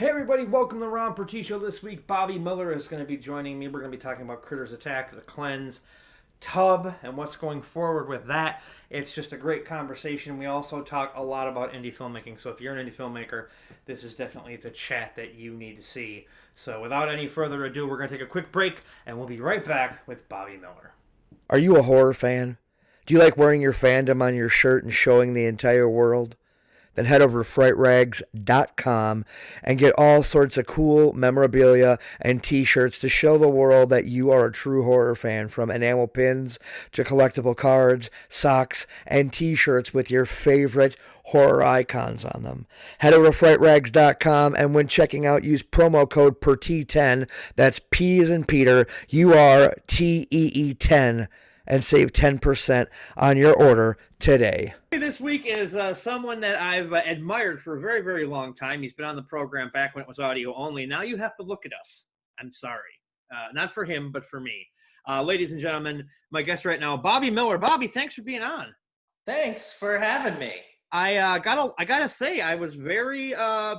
Hey everybody, welcome to the Purtee Show. This week, Bobby Miller is going to be joining me. We're going to be talking about Critters Attack, the Cleanse, Tub, and what's going forward with that. It's just a great conversation. We also talk a lot about indie filmmaking, so if you're an indie filmmaker, this is definitely the chat that you need to see. So without any further ado, we're going to take a quick break, and we'll be right back with Bobby Miller. Are you a horror fan? Do you like wearing your fandom on your shirt and showing the entire world? Then head over to frightrags.com and get all sorts of cool memorabilia and t-shirts to show the world that you are a true horror fan, from enamel pins to collectible cards, socks, and t-shirts with your favorite horror icons on them. Head over to frightrags.com and when checking out, use promo code PURTEE10, that's P as in Peter, URTEE10, and save 10% on your order today. This week is someone that I've admired for a very, very long time. He's been on the program back when it was audio only. Now you have to look at us. I'm sorry. Not for him, but for me. Ladies and gentlemen, my guest right now, Bobby Miller. Bobby, thanks for being on. Thanks for having me. I gotta say, I was very, I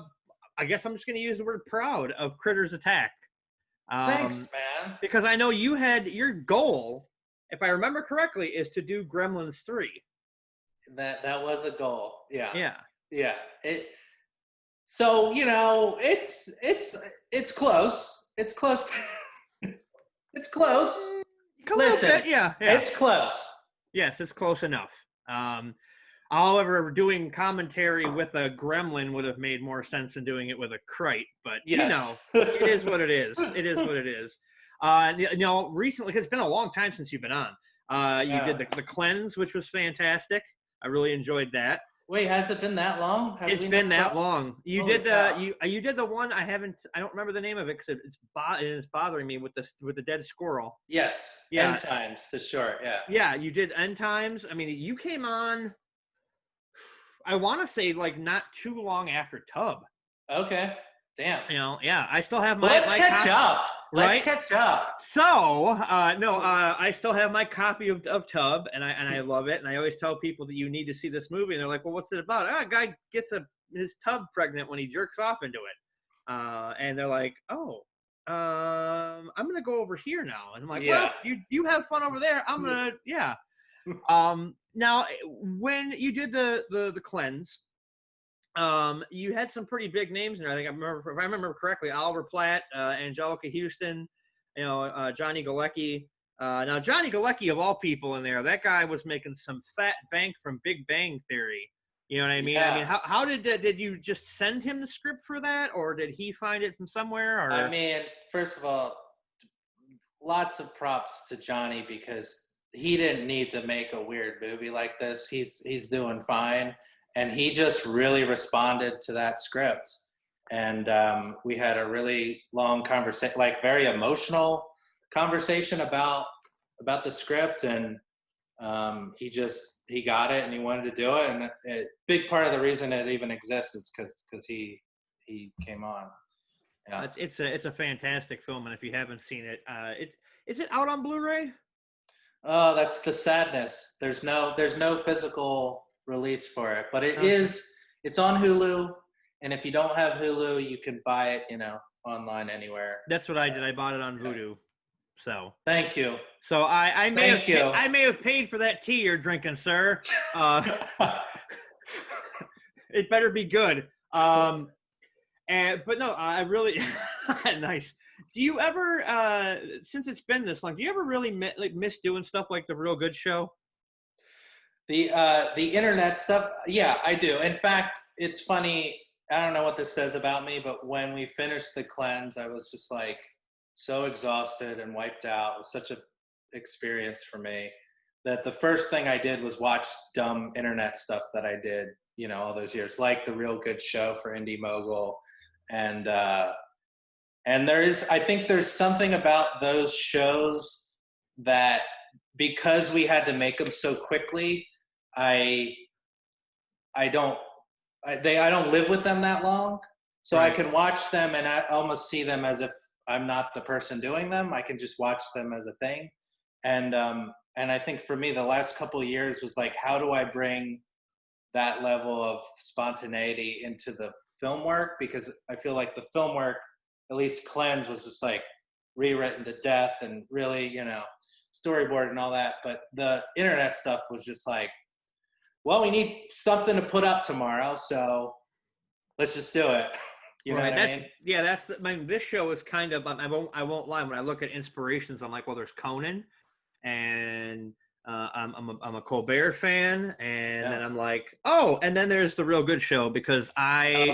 guess I'm just going to use the word proud of Critters Attack. Thanks, man. Because I know you had your goal, if I remember correctly, is to do Gremlins 3. That was a goal. Yeah. Yeah. So, it's close. It's close. It's close. Listen, yeah. It's close. Yes, it's close enough. However, doing commentary with a gremlin would have made more sense than doing it with a crate. But, yes. It is what it is. It is what it is. Recently, because it's been a long time since you've been on, you did the Cleanse, which was fantastic. I really enjoyed that. Wait, has it been that long? It's been that long. You Holy did cow. you did the one I don't remember the name of it because it's bothering me with the dead squirrel. Yes. Yeah. End times, the short. Yeah. Yeah, you did End Times. I mean, you came on, I want to say, like, not too long after Tub. Okay. Damn. I still have my. Let's catch up. Right? Let's catch up. So, I still have my copy of Tub, and I love it. And I always tell people that you need to see this movie, and they're like, "Well, what's it about?" A guy gets his tub pregnant when he jerks off into it, and they're like, "Oh, I'm gonna go over here now." And I'm like, "Well, you have fun over there. I'm gonna, yeah." Now, when you did the Cleanse, you had some pretty big names in there. If I remember correctly, Oliver Platt, Angelica Houston, Johnny Galecki. Now, Johnny Galecki, of all people in there, that guy was making some fat bank from Big Bang Theory. You know what I mean? Yeah. I mean, how did you just send him the script for that, or did he find it from somewhere? Or I mean, first of all, lots of props to Johnny because he didn't need to make a weird movie like this. He's doing fine. And he just really responded to that script. And we had a really long conversation, like very emotional conversation about the script. And he got it and he wanted to do it. And a big part of the reason it even exists is because he came on. Yeah. It's a fantastic film. And if you haven't seen it, is it out on Blu-ray? Oh, that's the sadness. There's no physical release for it, but it's on Hulu, and if you don't have Hulu, you can buy it online anywhere. That's what I did. I bought it on Vudu. So thank you. So I may have paid for that tea you're drinking, sir. It better be good. But no, I really nice. Do you ever, since it's been this long, do you ever really miss doing stuff like the Real Good Show? The internet stuff, yeah, I do. In fact, it's funny. I don't know what this says about me, but when we finished the Cleanse, I was just like so exhausted and wiped out. It was such an experience for me that the first thing I did was watch dumb internet stuff that I did, all those years, like the Real Good Show for Indie Mogul, and I think there's something about those shows that because we had to make them so quickly, I don't live with them that long, so right. I can watch them and I almost see them as if I'm not the person doing them. I can just watch them as a thing, and I think for me the last couple of years was like, how do I bring that level of spontaneity into the film work, because I feel like the film work, at least Cleanse, was just like rewritten to death and really, storyboard and all that. But the internet stuff was just like, well, we need something to put up tomorrow, so let's just do it. You know what I mean? Yeah, this show is kind of, I won't lie, when I look at inspirations, I'm like, well, there's Conan, and I'm a Colbert fan, and then I'm like, oh, and then there's The Real Good Show, because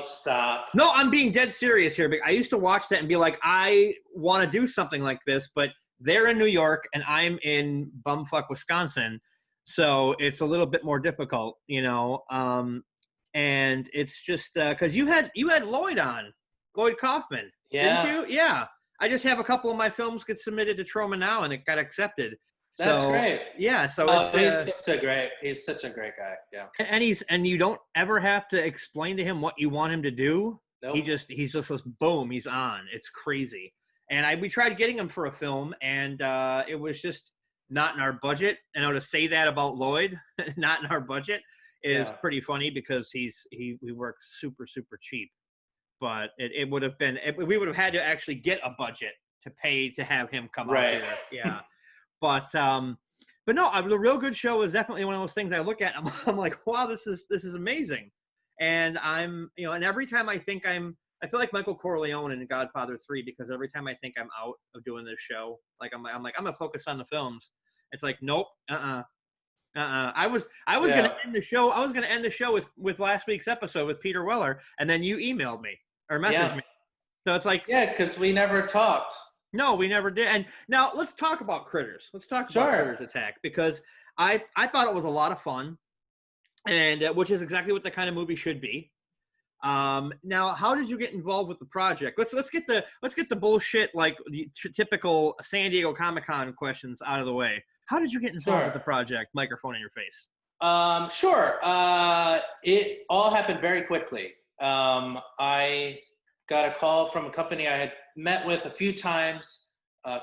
Stop. No, I'm being dead serious here. I used to watch that and be like, I want to do something like this, but they're in New York and I'm in bumfuck Wisconsin, so it's a little bit more difficult, and it's just because you had Lloyd Kaufman, didn't you? Yeah. I just have a couple of my films get submitted to Troma now, and it got accepted. That's great. Yeah, so he's such a great guy. Yeah, and you don't ever have to explain to him what you want him to do. Nope. He's just this boom, he's on. It's crazy. And we tried getting him for a film, and it was just not in our budget. And to say that about Lloyd, not in our budget, is pretty funny, because he works super, super cheap. But it would have been, we would have had to actually get a budget to pay to have him come out here. Yeah. But no, The Real Good Show is definitely one of those things I look at. I'm like, wow, this is amazing. And I'm, and every time I think I feel like Michael Corleone in Godfather 3, because every time I think I'm out of doing this show, like I'm gonna focus on the films. It's like, nope, I was gonna end the show. I was gonna end the show with last week's episode with Peter Weller, and then you emailed me or messaged me. So it's like, because we never talked. No, we never did. And now let's talk about Critters. Let's talk about Critters Attack, because I thought it was a lot of fun, and which is exactly what the kind of movie should be. Now, how did you get involved with the project? Let's get the bullshit, like the typical San Diego Comic-Con questions out of the way. How did you get involved with the project? Microphone in your face. Sure. It all happened very quickly. I got a call from a company I had met with a few times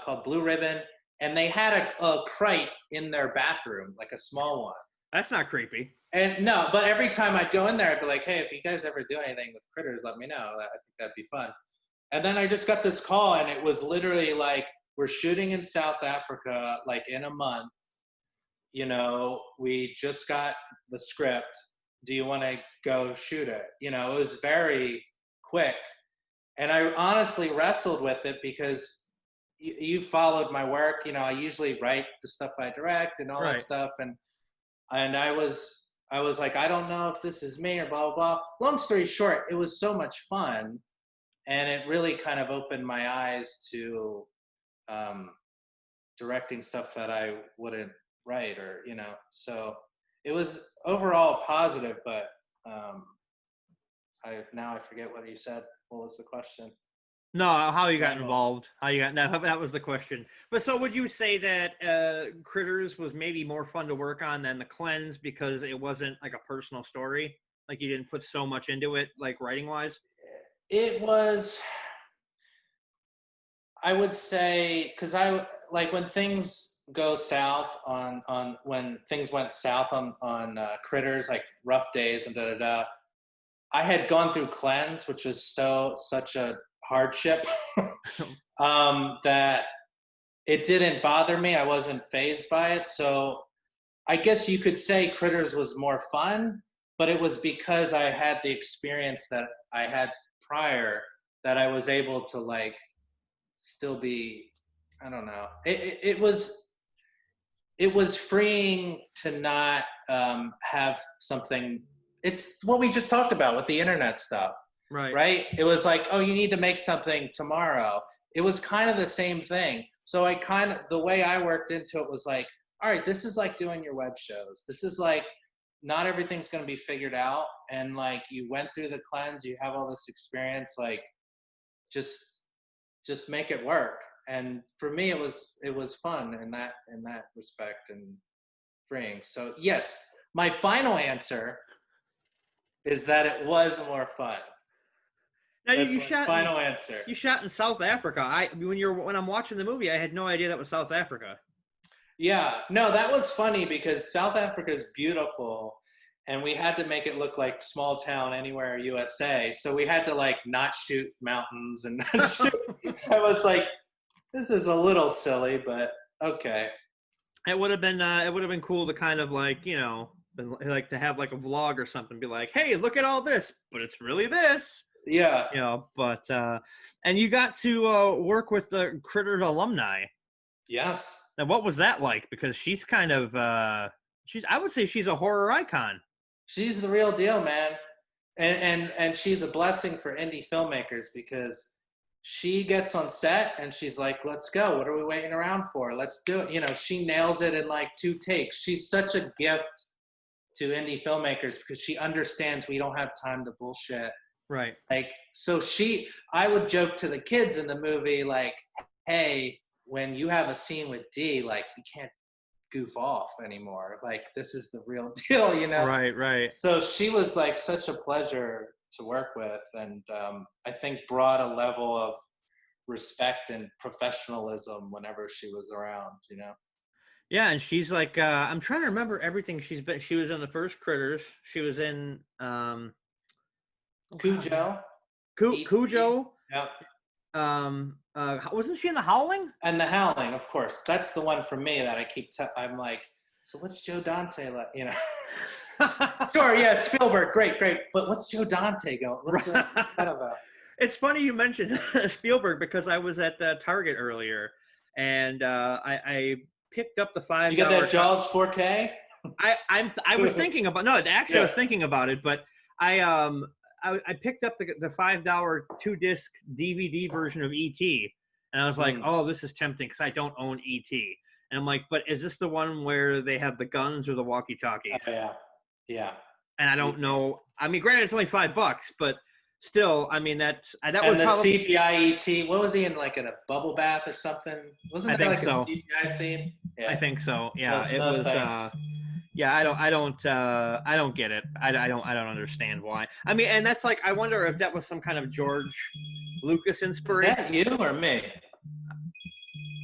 called Blue Ribbon, and they had a crate in their bathroom, like a small one. That's not creepy. And no, but every time I'd go in there, I'd be like, hey, if you guys ever do anything with Critters, let me know. I think that'd be fun. And then I just got this call, and it was literally like, we're shooting in South Africa, like in a month. We just got the script. Do you want to go shoot it? It was very quick. And I honestly wrestled with it, because you followed my work. I usually write the stuff I direct and all that stuff. And I was like, I don't know if this is me or blah, blah, blah. Long story short, it was so much fun. And it really kind of opened my eyes to directing stuff that I wouldn't write, or, so it was overall positive, but I forget what you said. What was the question? No, how you got involved. That was the question. But so would you say that Critters was maybe more fun to work on than The Cleanse, because it wasn't like a personal story? Like you didn't put so much into it, like writing wise? It was, I would say, because when things go south when things went south on Critters, like rough days and da-da-da, I had gone through Cleanse, which was such a hardship that it didn't bother me. I wasn't fazed by it. So I guess you could say Critters was more fun, but it was because I had the experience that I had prior that I was able to like still be, I don't know. It was freeing to not have something. It's what we just talked about with the internet stuff. Right? It was like, oh, you need to make something tomorrow. It was kind of the same thing. So the way I worked into it was like, all right, this is like doing your web shows. This is like, not everything's going to be figured out. And like, you went through the Cleanse, you have all this experience, like just make it work. And for me, it was fun in that respect and freeing. So yes, my final answer is that it was more fun. Now, final answer. You shot in South Africa. When I'm watching the movie, I had no idea that was South Africa. Yeah, no, that was funny because South Africa is beautiful, and we had to make it look like small town anywhere USA. So we had to like not shoot mountains and not shoot. I was like, this is a little silly, but okay. It would have been cool to kind of like, like to have like a vlog or something, be like, hey, look at all this, but it's really this. Yeah. But and you got to work with the Critters alumni. Yes. Now, what was that like? Because she's kind of I would say she's a horror icon. She's the real deal, man. And she's a blessing for indie filmmakers because she gets on set and she's like, let's go. What are we waiting around for? Let's do it. She nails it in like 2 takes. She's such a gift to indie filmmakers because she understands we don't have time to bullshit. Right. Like, so I would joke to the kids in the movie, like, hey, when you have a scene with D, like, we can't goof off anymore. Like, this is the real deal, Right. So she was like such a pleasure to work with, and I think brought a level of respect and professionalism whenever she was around. Yeah, and she's like, I'm trying to remember everything she's been. She was in the first Critters. She was in Cujo. Cujo. Yep. Wasn't she in The Howling? And The Howling, of course. That's the one for me that I keep. I'm like, so what's Joe Dante like? Sure, yeah, Spielberg, great. But what's Joe Dante going? What's that about? It's funny you mentioned Spielberg because I was at Target earlier, and I picked up the $5. You got that Jaws 4K? I was thinking about I was thinking about it, but I picked up the $5 2-disc DVD version of E.T. and I was like, oh, this is tempting because I don't own E.T. And I'm like, but is this the one where they have the guns or the walkie-talkies? Oh, yeah. And I don't know. I mean, granted, it's only $5, but still, I mean, that was and the probably CGI E.T. What was he in, like in a bubble bath or something? Wasn't there like a CGI scene? Yeah. I think so. Yeah, it was. Thanks. Yeah, I don't get it. I don't understand why. I mean, and that's like, I wonder if that was some kind of George Lucas inspiration. Is that you or me?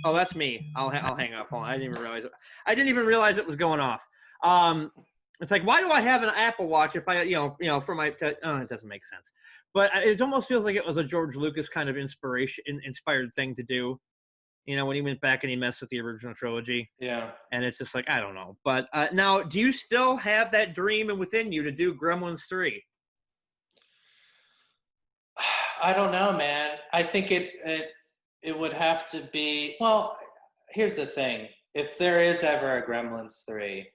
Oh, that's me. I'll hang up. Hold on. I didn't even realize it was going off. It's like, why do I have an Apple Watch if I, for my, it doesn't make sense. But it almost feels like it was a George Lucas kind of inspired thing to do. When he went back and he messed with the original trilogy. Yeah. And it's just like, I don't know. But now, do you still have that dream within you to do Gremlins 3? I don't know, man. I think it would have to be, well, here's the thing. If there is ever a Gremlins 3,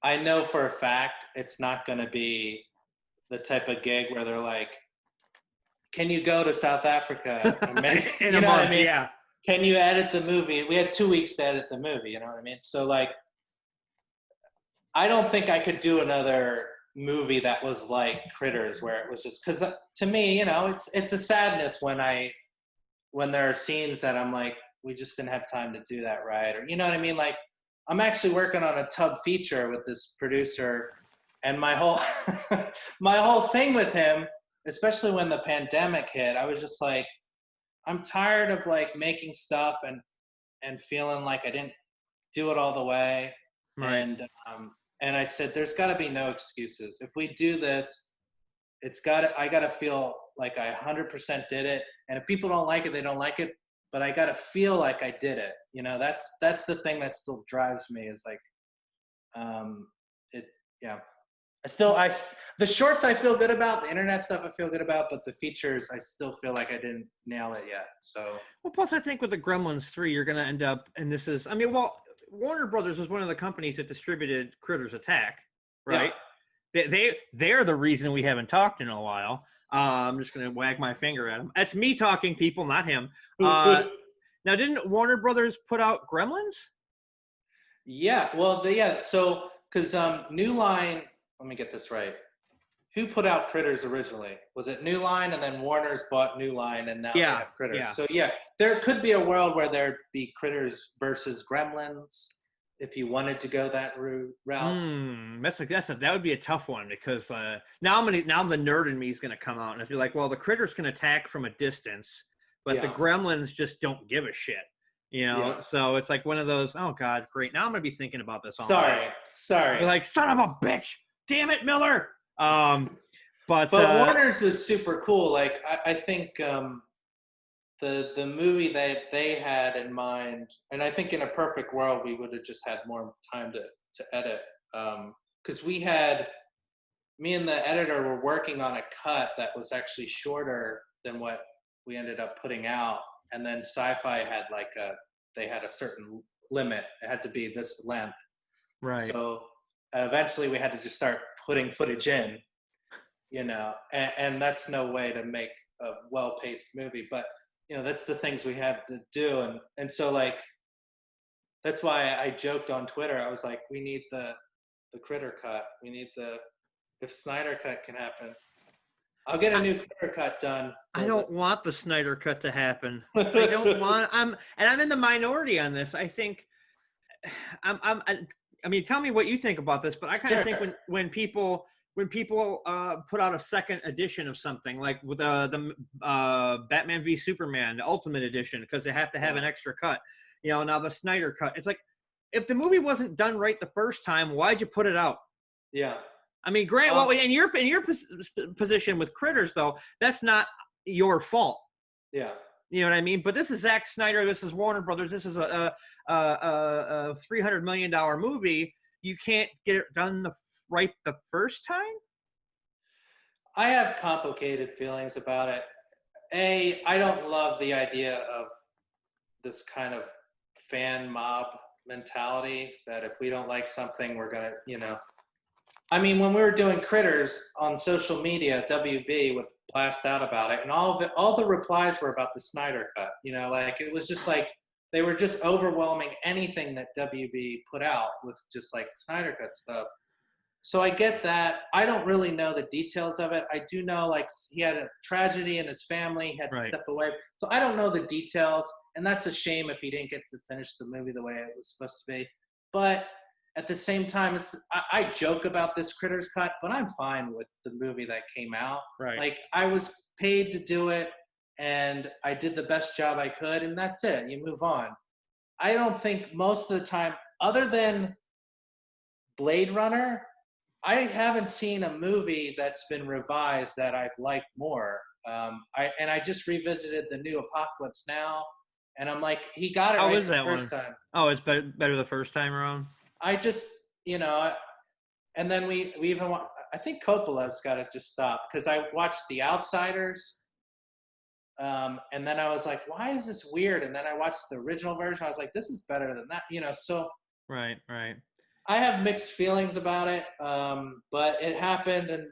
I know for a fact it's not going to be the type of gig where they're like, can you go to South Africa and make, in a month, what I mean? Yeah. Can you edit the movie? We had 2 weeks to edit the movie, you know what I mean? So, like, I don't think I could do another movie that was like Critters, where it was just, because to me, it's a sadness when there are scenes that I'm like, we just didn't have time to do that right, or you know what I mean? Like, I'm actually working on a tub feature with this producer, and my whole my whole thing with him, especially when the pandemic hit, I was just like, I'm tired of like making stuff and feeling like I didn't do it all the way. Right. And I said, there's got to be no excuses. If we do this, I got to feel like I 100% did it. And if people don't like it, they don't like it. But I got to feel like I did it. That's the thing that still drives me, is like, the shorts I feel good about, the internet stuff I feel good about, but the features I still feel like I didn't nail it yet. So, well, plus I think with the Gremlins 3, you're going to end up, and this is, Warner Brothers was one of the companies that distributed Critters Attack, right? Yeah. They're the reason we haven't talked in a while. I'm just going to wag my finger at him. That's me talking, people, not him. Now, didn't Warner Brothers put out Gremlins? Yeah, well, so, because New Line, let me get this right. Who put out Critters originally? Was it New Line, and then Warner's bought New Line, and now they have Critters? Yeah. So there could be a world where there'd be Critters versus Gremlins if you wanted to go that route. That would be a tough one, because now the nerd in me is gonna come out and be like, well, the Critters can attack from a distance, but the Gremlins just don't give a shit. So it's like one of those, oh God, great. Now I'm going to be thinking about this all night. Sorry. You're like, son of a bitch. damn it, Miller. But Warner's was super cool. Like I think the movie that they had in mind, and I think in a perfect world we would have just had more time to edit, because me and the editor were working on a cut that was actually shorter than what we ended up putting out, and then Sci-Fi had they had a certain limit. It had to be this length. Right. So eventually we had to just start putting footage in, and that's no way to make a well-paced movie, but that's the things we had to do, and so like that's why I joked on Twitter. I was like, we need the Critter cut. We need if Snyder cut can happen, I'll get a new Critter cut done. I don't want the Snyder cut to happen. I don't want. I'm in the minority on this. I think I mean, tell me what you think about this, but I kind of think when people put out a second edition of something, like with the Batman v Superman, the Ultimate Edition, because they have to have an extra cut. Now the Snyder cut. It's like, if the movie wasn't done right the first time, why'd you put it out? Yeah. I mean, Grant. Well, in your position with Critters, though, that's not your fault. Yeah. You know what I mean? But this is Zack Snyder. This is Warner Brothers. This is a $300 million movie. You can't get it done right the first time? I have complicated feelings about it. I don't love the idea of this kind of fan mob mentality that if we don't like something, we're going to, I mean, when we were doing Critters on social media, WB would blast out about it, and all the replies were about the Snyder cut. Like it was just like they were just overwhelming anything that WB put out with just like Snyder cut stuff. So I get that. I don't really know the details of it. I do know like he had a tragedy in his family, he had to step away. So I don't know the details, and that's a shame if he didn't get to finish the movie the way it was supposed to be. But at the same time, I joke about this Critters cut, but I'm fine with the movie that came out. Right. Like, I was paid to do it, and I did the best job I could, and that's it. You move on. I don't think most of the time, other than Blade Runner, I haven't seen a movie that's been revised that I've liked more. I just revisited the new Apocalypse Now, and I'm like, he got it right the first time. Oh, it's better the first time around? I just, and then we even want, I think Coppola's got to just stop, because I watched The Outsiders, and then I was like, why is this weird? And then I watched the original version. I was like, this is better than that, so. Right. I have mixed feelings about it, but it happened, and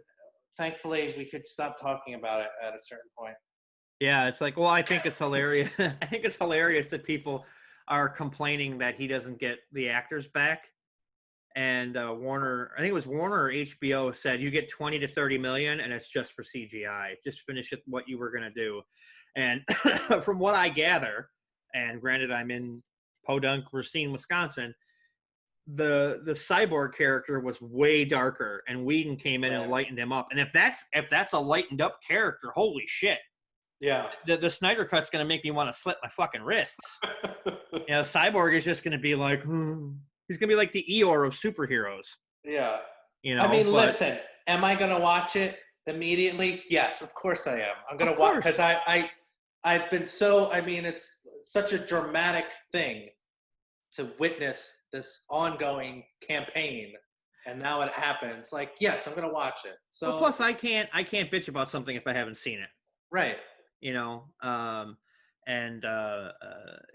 thankfully we could stop talking about it at a certain point. Yeah, it's like, well, I think it's hilarious. I think it's hilarious that people are complaining that he doesn't get the actors back. And Warner, I think it was Warner or HBO, said you get 20 to 30 million and it's just for CGI. Just finish it what you were going to do. And from what I gather, and granted I'm in Podunk, Racine, Wisconsin, the Cyborg character was way darker, and Whedon came in and lightened him up. And if that's a lightened up character, holy shit. Yeah. The Snyder cut's going to make me want to slit my fucking wrists. Cyborg is just going to be like, he's going to be like the Eeyore of superheroes. Yeah. I mean, listen, am I going to watch it immediately? Yes, of course I am. I'm going to watch, because I've been it's such a dramatic thing to witness this ongoing campaign, and now it happens. Like, yes, I'm going to watch it. So well, plus I can't bitch about something if I haven't seen it. Right.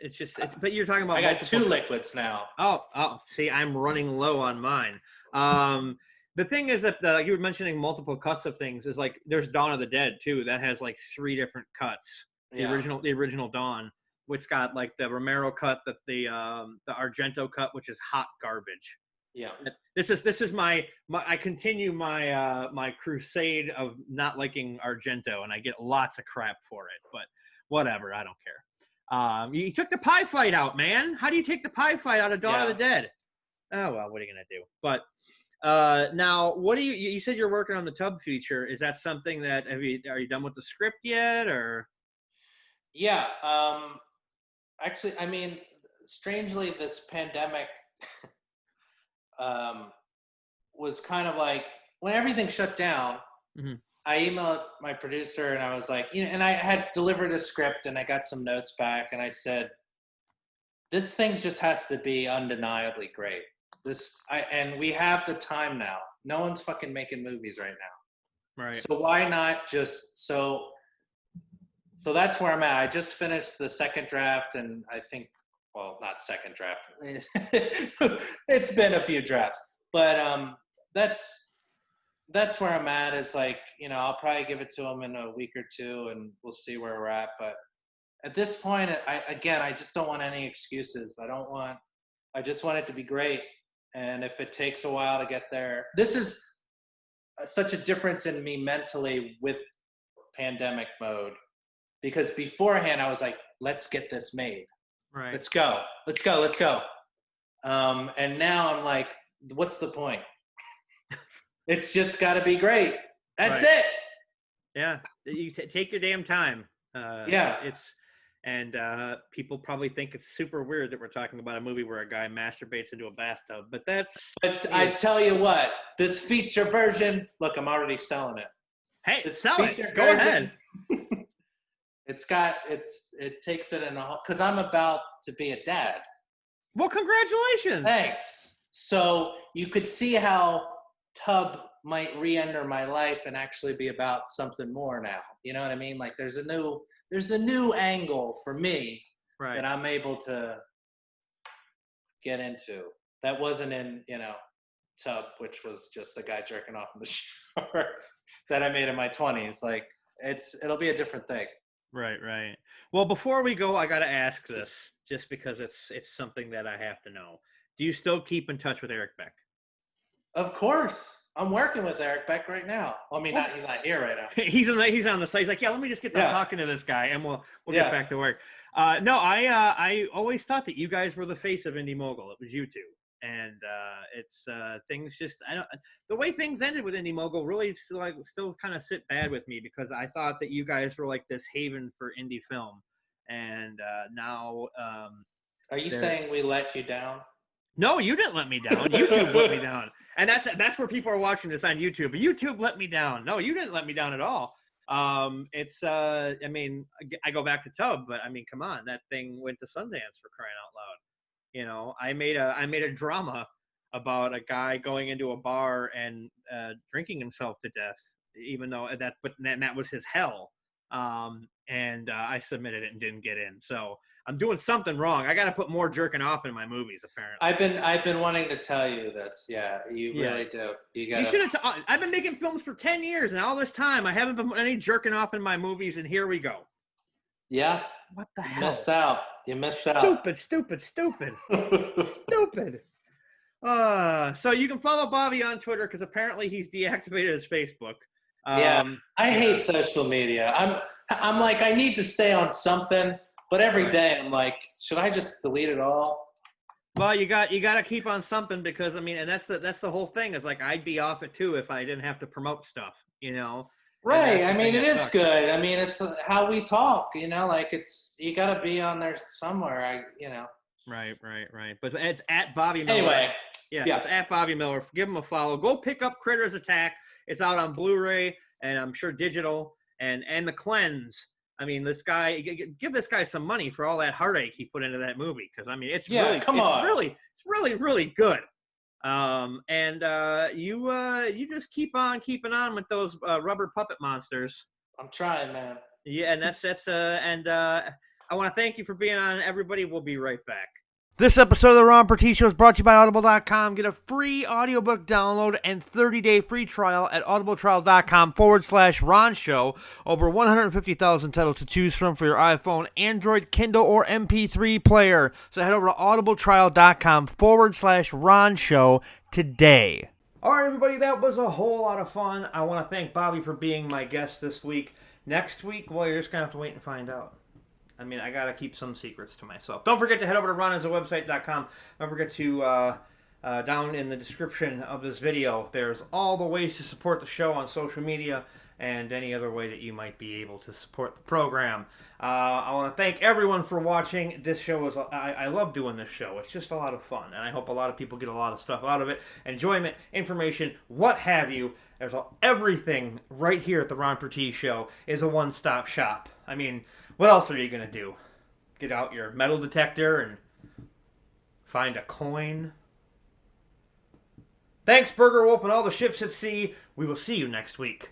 It's just, but you're talking about. I got 2 liquids now. Oh, see, I'm running low on mine. The thing is that you were mentioning multiple cuts of things. Is like there's Dawn of the Dead too. That has like 3 different cuts. The original Dawn, which got like the Romero cut, the Argento cut, which is hot garbage. Yeah. This is my I continue my crusade of not liking Argento, and I get lots of crap for it, but whatever, I don't care. You took the pie fight out, man. How do you take the pie fight out of Dawn of the Dead? Oh well, what are you gonna do? But now, what do you said you're working on the tub feature? Is that something that are you done with the script yet, or? Yeah. Actually, I mean, strangely, this pandemic was kind of like when everything shut down, I emailed my producer and I was like, and I had delivered a script and I got some notes back and I said, this thing just has to be undeniably great. And we have the time now. No one's fucking making movies right now. Right. So why not just so that's where I'm at. I just finished the second draft and I think, well, not second draft. It's been a few drafts, but that's where I'm at. It's like, I'll probably give it to him in a week or two and we'll see where we're at. But at this point, I just don't want any excuses. I just want it to be great. And if it takes a while to get there, this is such a difference in me mentally with pandemic mode. Because beforehand, I was like, let's get this made. Right. Let's go. And now I'm like, what's the point? It's just got to be great. That's it. Yeah. You take your damn time. People probably think it's super weird that we're talking about a movie where a guy masturbates into a bathtub, but I tell you what, this feature version, look, I'm already selling it. Hey, sell it. Go ahead. It takes it in because I'm about to be a dad. Well, congratulations. Thanks. So you could see how Tub might re-enter my life and actually be about something more now. You know what I mean? Like there's a new angle for me that I'm able to get into. That wasn't in, Tub, which was just a guy jerking off in the shower that I made in my 20s. Like it'll be a different thing. Right. Well, before we go, I got to ask this just because it's something that I have to know. Do you still keep in touch with Eric Beck? Of course. I'm working with Eric Beck right now. I mean, he's not here right now. He's on the site. He's like, yeah, let me just get done talking to this guy, and we'll get back to work. No, I always thought that you guys were the face of Indie Mogul. It was you two, and it's things just the way things ended with Indie Mogul really still kind of sit bad with me because I thought that you guys were like this haven for indie film, and now. Are you saying we let you down? No, you didn't let me down. YouTube let me down. And that's where people are watching this on YouTube. YouTube let me down. No, you didn't let me down at all. I go back to Tub, but I mean, come on, that thing went to Sundance for crying out loud. I made a drama about a guy going into a bar and drinking himself to death, even though that was his hell. I submitted it and didn't get in. So I'm doing something wrong. I got to put more jerking off in my movies, apparently. I've been wanting to tell you this. Yeah, you really do. You should have. I've been making films for 10 years, and all this time I haven't been any jerking off in my movies, and here we go. Yeah. What the hell? You missed out. Stupid. Stupid. So you can follow Bobby on Twitter because apparently he's deactivated his Facebook. I hate social media. I'm like, I need to stay on something, but every day I'm like, should I just delete it all? Well, you got to keep on something because and that's the whole thing is like I'd be off it too if I didn't have to promote stuff, Right. I mean, it is good. I mean, it's how we talk, like you got to be on there somewhere. Right. But it's at Bobby Miller. Anyway. Yeah, it's at Bobby Miller. Give him a follow. Go pick up Critters Attack. It's out on Blu-ray and I'm sure digital and The Cleanse. I mean, this guy, give this guy some money for all that heartache he put into that movie because it's really good. You just keep on keeping on with those rubber puppet monsters. I'm trying, man. Yeah, and I want to thank you for being on. Everybody, we'll be right back. This episode of the Ron Purtee Show is brought to you by Audible.com. Get a free audiobook download and 30-day free trial at audibletrial.com/Ron Show. Over 150,000 titles to choose from for your iPhone, Android, Kindle, or MP3 player. So head over to audibletrial.com/Ron Show today. All right, everybody, that was a whole lot of fun. I want to thank Bobby for being my guest this week. Next week, well, you're just going to have to wait and find out. I mean, I got to keep some secrets to myself. Don't forget to head over to ronasawebsite.com. Don't forget to, down in the description of this video, there's all the ways to support the show on social media. and any other way that you might be able to support the program. I want to thank everyone for watching. This show is, I love doing this show. It's just a lot of fun, and I hope a lot of people get a lot of stuff out of it. Enjoyment, information, what have you. There's everything right here at the Ron Purtee Show is a one-stop shop. I mean, what else are you going to do? Get out your metal detector and find a coin? Thanks, Burger Wolf and all the ships at sea. We will see you next week.